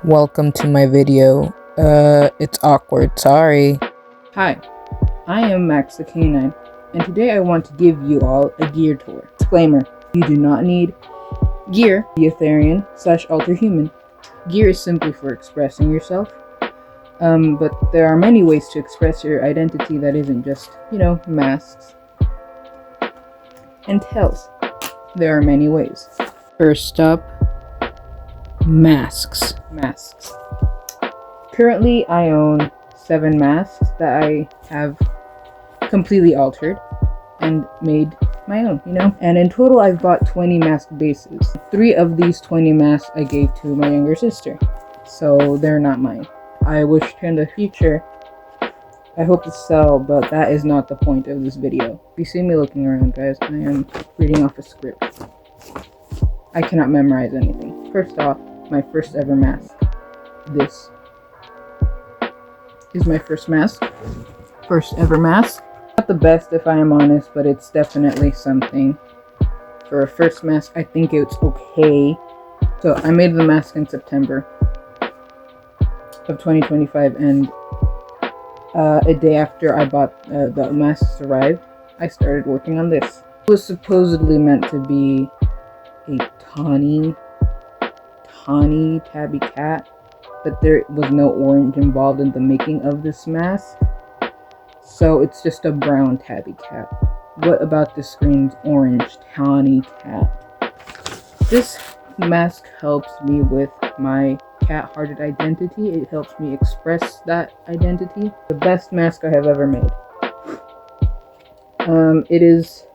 Welcome to my video. It's awkward, sorry. Hi, I am Max the Canine, and today I want to give you all a gear tour. Disclaimer, you do not need gear to be a Therian / alter human. Gear is simply for expressing yourself, but there are many ways to express your identity that isn't just, masks and tails. There are many ways. First up, masks. Currently, I own 7 masks that I have completely altered and made my own, And in total, I've bought 20 mask bases. 3 of these 20 masks I gave to my younger sister, so they're not mine. I wish in the future, I hope to sell, but that is not the point of this video. If you see me looking around, guys, I am reading off a script. I cannot memorize anything. First off, my first ever mask. This is my first mask. First ever mask. Not the best if I am honest, but it's definitely something. For a first mask, I think it's okay. So I made the mask in September of 2025, and a day after I bought the masks arrived, I started working on this. It was supposedly meant to be a tawny tabby cat, but there was no orange involved in the making of this mask, so it's just a brown tabby cat. What about this screen's orange tawny cat? This mask helps me with my cat-hearted identity. It helps me express that identity. The best mask I have ever made. It is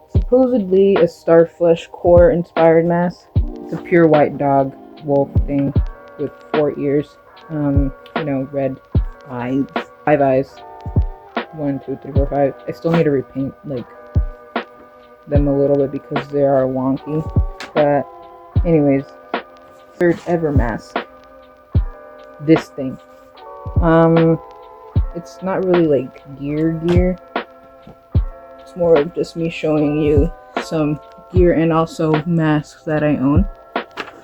supposedly a Starflesh core inspired mask. It's a pure white dog wolf thing with 4 ears, red eyes, 5 eyes, 1, 2, 3, 4, 5. I still need to repaint them a little bit because they are wonky. But anyways, third ever mask. This thing. It's not really like gear. It's more of just me showing you some gear and also masks that I own.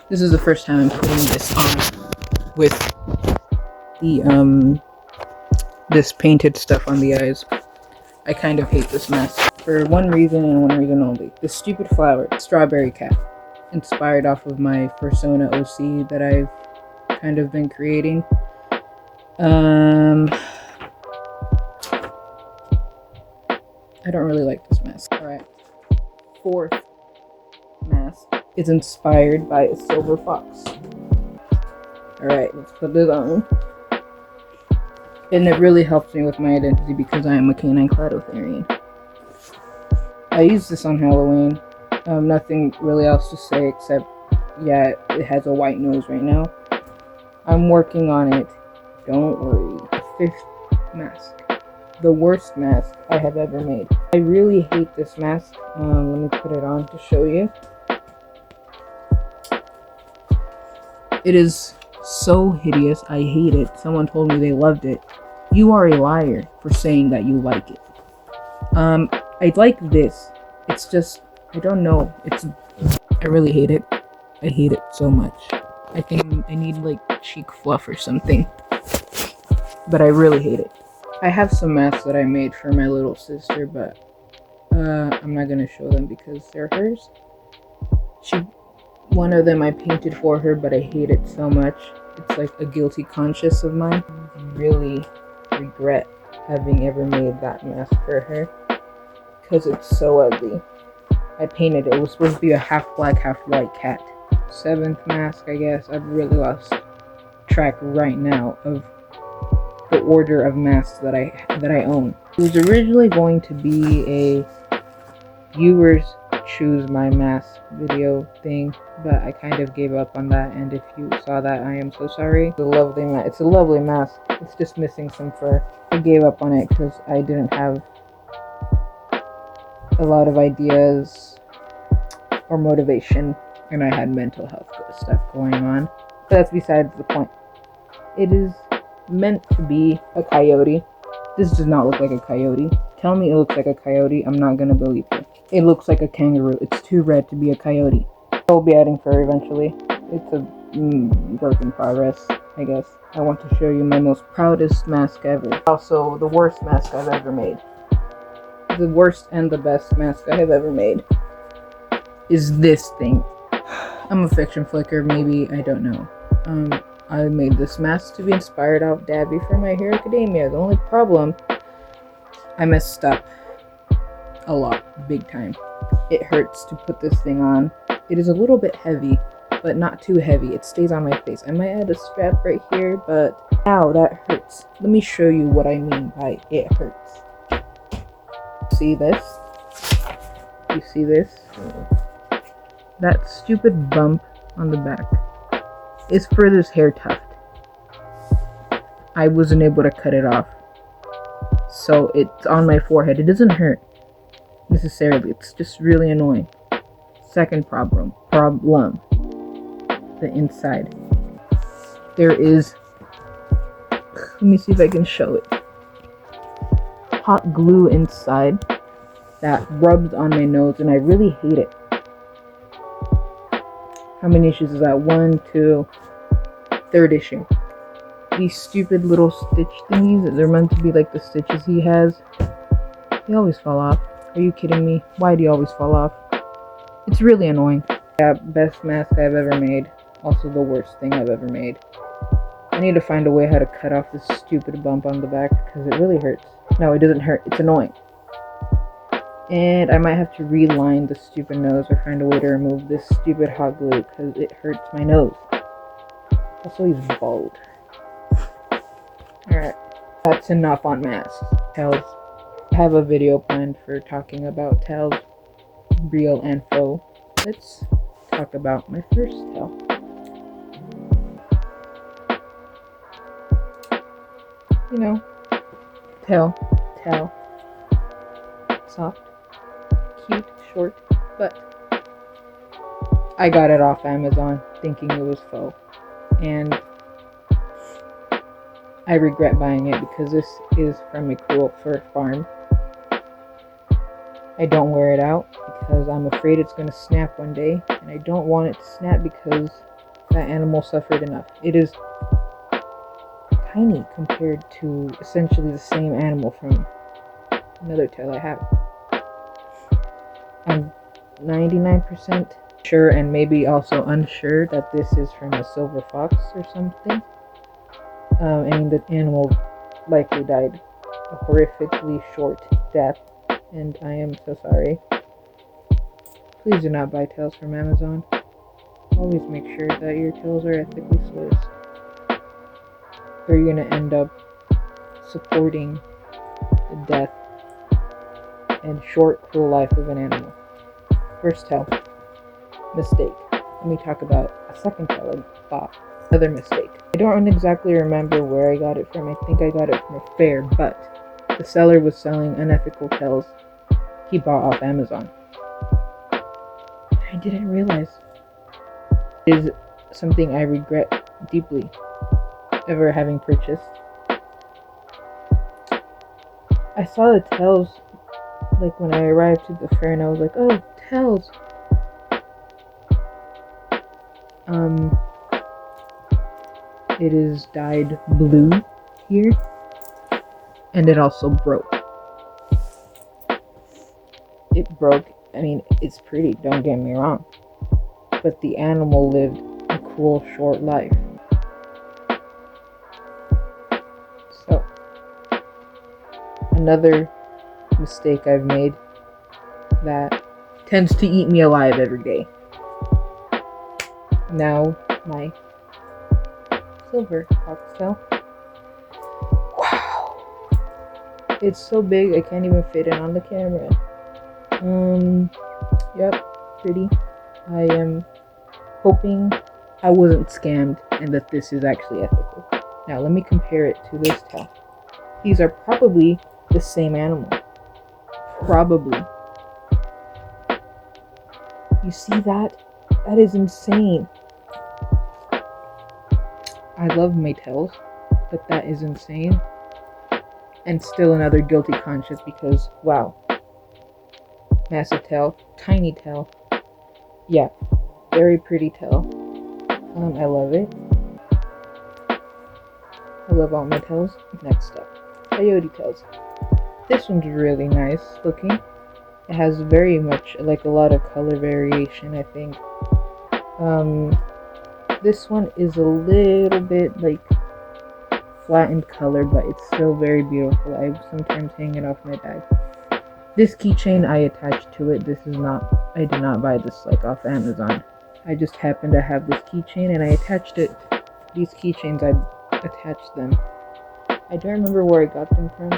This is the first time I'm putting this on with the this painted stuff on the eyes. I kind of hate this mask for one reason and one reason only. This stupid flower, strawberry cat, inspired off of my persona OC that I've kind of been creating. I don't really like this mask. Alright. Fourth mask is inspired by a silver fox. Alright, let's put this on. And it really helps me with my identity because I am a canine Therian. I used this on Halloween. Nothing really else to say except, yeah, it has a white nose right now. I'm working on it. Don't worry. Fifth mask. The worst mask I have ever made. I really hate this mask. Let me put it on to show you. It is so hideous. I hate it. Someone told me they loved it. You are a liar for saying that you like it. I like this. It's just, I don't know. I really hate it. I hate it so much. I think I need like cheek fluff or something. But I really hate it. I have some masks that I made for my little sister, but I'm not gonna show them because they're hers. One of them I painted for her, but I hate it so much. It's like a guilty conscience of mine. I really regret having ever made that mask for her because it's so ugly. I painted it. It was supposed to be a half black, half white cat. 7th mask, I guess. I've really lost track right now of the order of masks that I own. It was originally going to be a viewers choose my mask video thing, but I kind of gave up on that, and if you saw that, I am so sorry. It's a lovely mask. It's just missing some fur. I gave up on it because I didn't have a lot of ideas or motivation, and I had mental health stuff going on. But that's besides the point. It is meant to be a coyote. This does not look like a coyote. Tell me it looks like a coyote, I'm not gonna believe you. It looks like a kangaroo. It's too red to be a coyote. I'll be adding fur eventually. It's a work in progress, I guess. I want to show you my most proudest mask ever. Also, the worst mask I've ever made. The worst and the best mask I have ever made is this thing. I'm a fiction flicker, maybe, I don't know. I made this mask to be inspired off Dabby from My Hero Academia. The only problem, I messed up a lot, big time. It hurts to put this thing on. It is a little bit heavy, but not too heavy. It stays on my face. I might add a strap right here, but ow, that hurts. Let me show you what I mean by it hurts. See this? You see this? That stupid bump on the back is for this hair tuft. I wasn't able to cut it off, so it's on my forehead. It doesn't hurt necessarily. It's just really annoying. Second problem, the inside. There is, let me see if I can show it. Hot glue inside that rubs on my nose, and I really hate it. How many issues is that? 1, 2, third issue. These stupid little stitch thingies, they're meant to be like the stitches he has. They always fall off. Are you kidding me? Why do you always fall off? It's really annoying. Yeah, best mask I've ever made. Also the worst thing I've ever made. I need to find a way how to cut off this stupid bump on the back because it really hurts. No, it doesn't hurt. It's annoying. And I might have to reline the stupid nose or find a way to remove this stupid hot glue because it hurts my nose. Also, he's bald. Alright, that's enough on masks. Tails. I have a video planned for talking about tails, real and faux. Let's talk about my first tail. You know, tail, soft, cute, short, but I got it off Amazon thinking it was faux, and I regret buying it because this is from a cruel fur farm. I don't wear it out because I'm afraid it's going to snap one day, and I don't want it to snap because that animal suffered enough. It is tiny compared to essentially the same animal from another tail I have. I'm 99% sure and maybe also unsure that this is from a silver fox or something. And the animal likely died a horrifically short death, and I am so sorry. Please do not buy tails from Amazon. Always make sure that your tails are ethically sourced, or you're going to end up supporting the death and short, cruel life of an animal. First tail. Mistake. Let me talk about a second tail I bought. Another mistake. I don't exactly remember where I got it from. I think I got it from a fair, but the seller was selling unethical tails he bought off Amazon. I didn't realize. It is something I regret deeply ever having purchased. I saw the tails like when I arrived to the fair, and I was like, oh, tails. It is dyed blue here, and it also broke. It broke. I mean, it's pretty, don't get me wrong, but the animal lived a cruel, short life. So, another mistake I've made that tends to eat me alive every day. Now, my silver foxtail. Wow. It's so big I can't even fit it on the camera. Yep, pretty. I am hoping I wasn't scammed and that this is actually ethical. Now let me compare it to this tail. These are probably the same animal. Probably. You see that? That is insane. I love my tails, but that is insane. And still another guilty conscience because, wow. Massive tail, tiny tail. Yeah, very pretty tail. I love it. I love all my tails. Next up, coyote tails. This one's really nice looking. It has very much, like, a lot of color variation, I think. This one is a little bit, like, flattened color, but it's still very beautiful. I sometimes hang it off my bag. This keychain I attached to it. I did not buy this, like, off Amazon. I just happened to have this keychain and I attached it. These keychains, I attached them. I don't remember where I got them from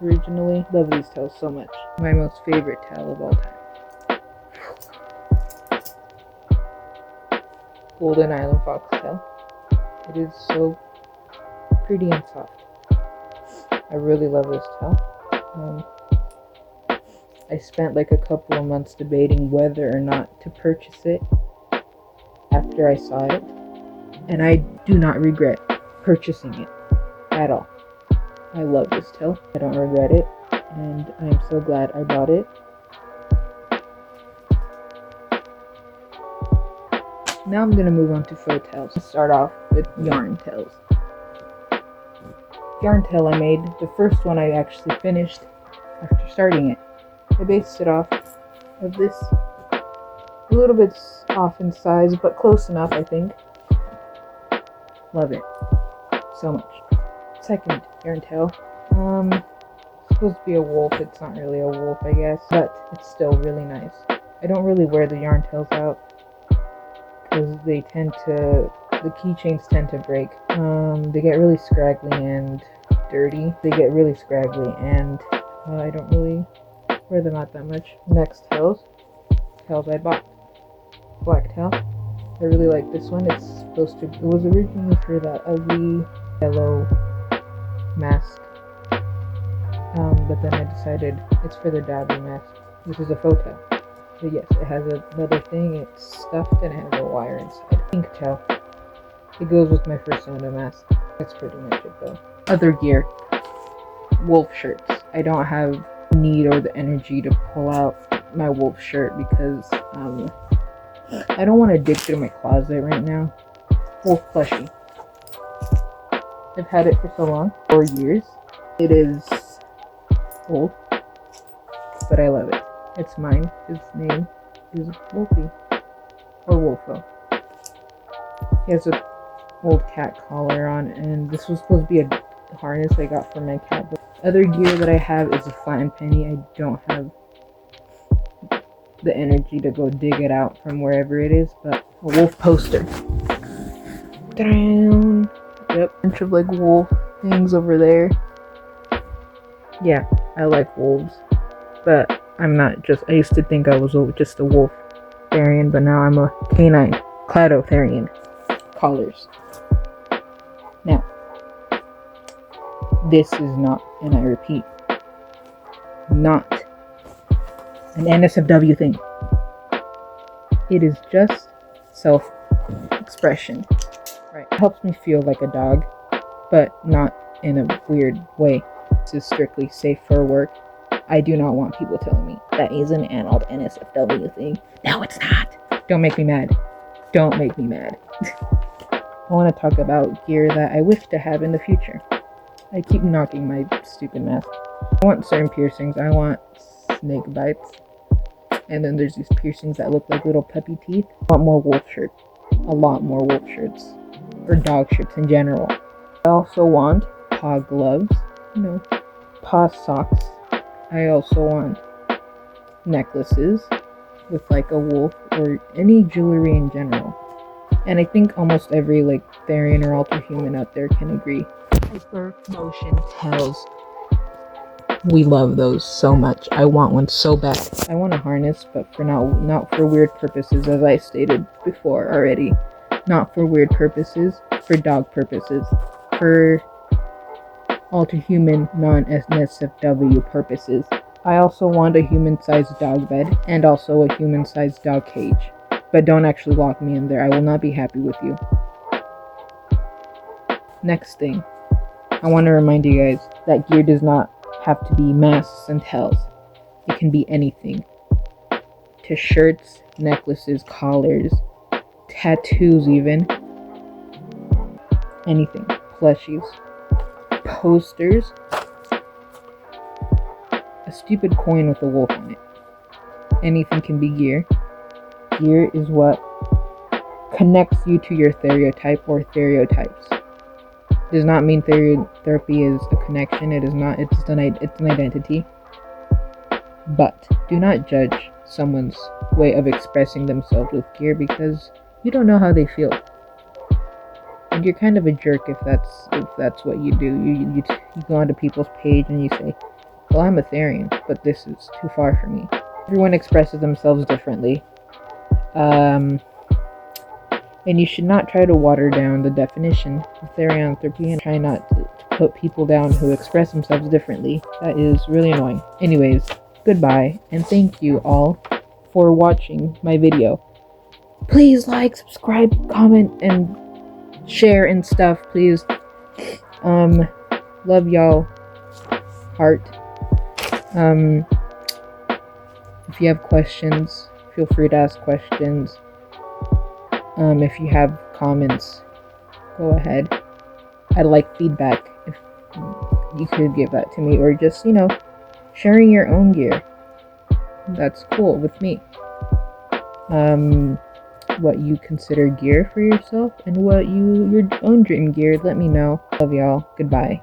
originally. Love these tails so much. My most favorite tail of all time. Golden Island Foxtail. It is so pretty and soft. I really love this tail. I spent like a couple of months debating whether or not to purchase it after I saw it, and I do not regret purchasing it at all. I love this tail. I don't regret it, and I am so glad I bought it. Now I'm gonna move on to faux tails. Let's start off with yarn tails. Yarn tail I made, the first one I actually finished after starting it. I based it off of this, a little bit off in size, but close enough, I think. Love it so much. Second yarn tail, it's supposed to be a wolf. It's not really a wolf, I guess, but it's still really nice. I don't really wear the yarn tails out because the keychains tend to break. They get really scraggly and dirty. They get really scraggly, and I don't really wear them out that much. Next tails I bought. Black tail. I really like this one. It was originally for that ugly yellow mask, but then I decided it's for the Dabby mask. This is a faux tail. But yes, it has another thing. It's stuffed and it has a wire inside. Pink tail. It goes with my Persona mask. That's pretty much it though. Other gear. Wolf shirts. I don't have need or the energy to pull out my wolf shirt because I don't want to dig through my closet right now. Wolf plushie. I've had it for so long, 4 years. It is old, but I love it. It's mine. His name is Wolfie, or Wolfo. He has a old cat collar on, and this was supposed to be a harness I got for my cat. But other gear that I have is a flattened penny. I don't have the energy to go dig it out from wherever it is, but a wolf poster. Down. Yep, bunch of like wolf things over there. Yeah, I like wolves, but I'm not just. I used to think I was just a wolf Therian, but now I'm a canine Clado Therian. Collars. Now, this is not, and I repeat, not an NSFW thing. It is just self-expression. Right. It helps me feel like a dog, but not in a weird way. This is strictly safe for work. I do not want people telling me that is an adult NSFW thing. No, it's not. Don't make me mad. Don't make me mad. I want to talk about gear that I wish to have in the future. I keep knocking my stupid mask. I want certain piercings. I want snake bites. And then there's these piercings that look like little puppy teeth. I want more wolf shirts. A lot more wolf shirts. Or dog shirts in general. I also want paw gloves. Paw socks. I also want necklaces with like a wolf or any jewelry in general. And I think almost every like Therian or alter human out there can agree. Hyper motion tails. We love those so much. I want one so bad. I want a harness, but for not for weird purposes, as I stated before already. Not for weird purposes, for dog purposes. For alter human non-NSFW purposes. I also want a human-sized dog bed and also a human-sized dog cage. But don't actually lock me in there. I will not be happy with you. Next thing. I want to remind you guys that gear does not have to be masks and tails. It can be anything. To shirts, necklaces, collars, tattoos even. anything. Plushies, posters, a stupid coin with a wolf on it. Anything can be gear. Gear is what connects you to your stereotype or stereotypes. Does not mean therapy is a connection. It is not. It's an identity. But do not judge someone's way of expressing themselves with gear, because you don't know how they feel, and you're kind of a jerk if that's what you do. You go onto people's page and you say, "Well, I'm a Therian, but this is too far for me." Everyone expresses themselves differently. And you should not try to water down the definition of therianthropy, and try not to put people down who express themselves differently. That is really annoying. Anyways, goodbye, and thank you all for watching my video. Please like, subscribe, comment, and share and stuff, please. Love y'all. Heart. If you have questions, feel free to ask questions. If you have comments, go ahead. I'd like feedback if you could give that to me, or just, sharing your own gear. That's cool with me. What you consider gear for yourself and what your own dream gear, let me know. Love y'all. Goodbye.